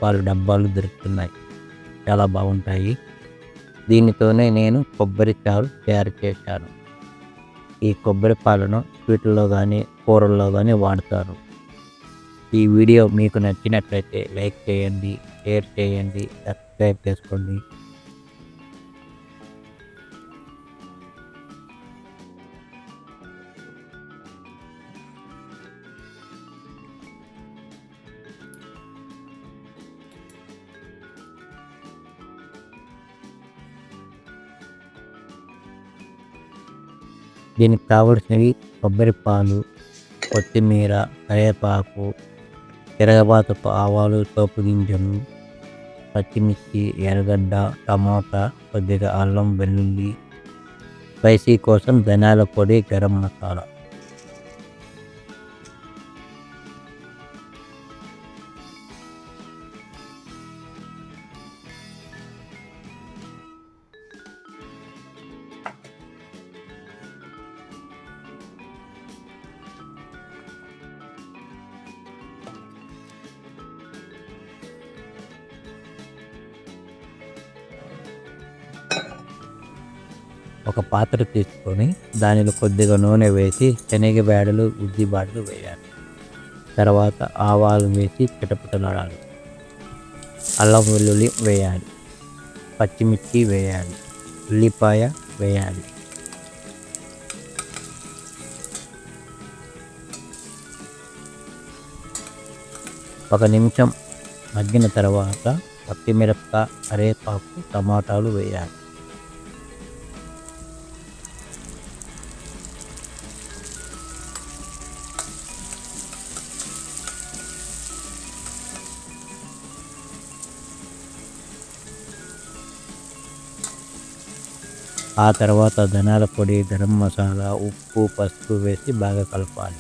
పాలు డబ్బాలు దొరుకుతున్నాయి. చాలా బాగుంటాయి. దీనితోనే నేను కొబ్బరి చారు తయారు చేశాను. ఈ కొబ్బరి పాలను స్వీట్‌లో గానీ, కూరల్లో గానీ వాడతారు. ఈ వీడియో మీకు నచ్చినట్లయితే లైక్ చేయండి, షేర్ చేయండి, సబ్స్క్రైబ్ చేసుకోండి. దీనికి కావలసినవి కొబ్బరి పాలు, కొత్తిమీర, కరివేపాకు, తిరగబాతపు ఆవాలు, పోపు గింజలు, పచ్చిమిర్చి, ఎర్రగడ్డ, టమాటా, కొద్దిగా అల్లం, వెల్లుల్లి, స్పైసీ కోసం ధనియాల పొడి, గరం మసాలా. ఒక పాత్ర తీసుకొని దానిలో కొద్దిగా నూనె వేసి శనగబేడలు, ఉద్దిబాడలు వేయాలి. తర్వాత ఆవాలు వేసి చిటపటలాడాలి. అల్లం వెల్లుల్లి వేయాలి. పచ్చిమిర్చి వేయాలి. ఉల్లిపాయ వేయాలి. ఒక నిమిషం మగ్గిన తర్వాత పచ్చిమిరపకాయ, కరివేపాకు, టమాటాలు వేయాలి. ఆ తర్వాత ధనియాల పొడి, గరం మసాలా, ఉప్పు, పసుపు వేసి బాగా కలపాలి.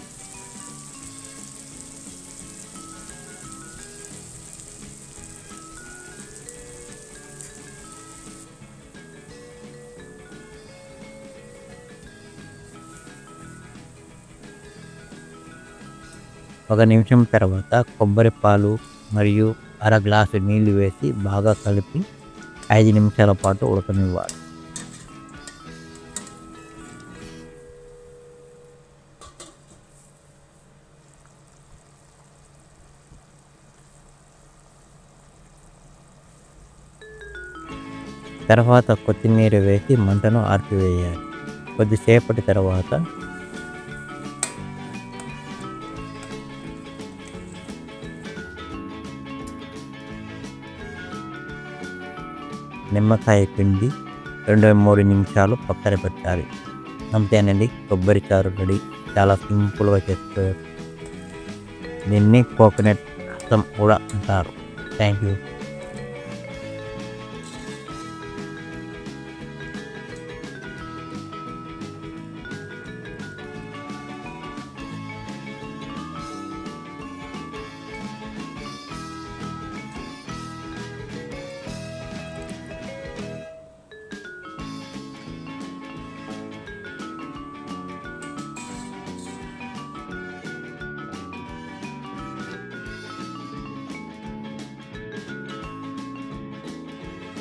ఒక నిమిషం తర్వాత కొబ్బరి పాలు మరియు అర గ్లాసు నీళ్లు వేసి బాగా కలిపి 5 నిమిషాల పాటు ఉడకనివ్వాలి. తర్వాత కొత్తిమీర వేసి మంటను ఆర్పివేయాలి. కొద్దిసేపటి తర్వాత నిమ్మకాయ పిండి 2-3 నిమిషాలు పక్కన పెట్టాలి. అంతేనండి, కొబ్బరి చారు రెడీ. చాలా సింపుల్గా చేసుకోవచ్చు. దీన్ని కోకోనట్ రసం కూడా అంటారు. Thank you.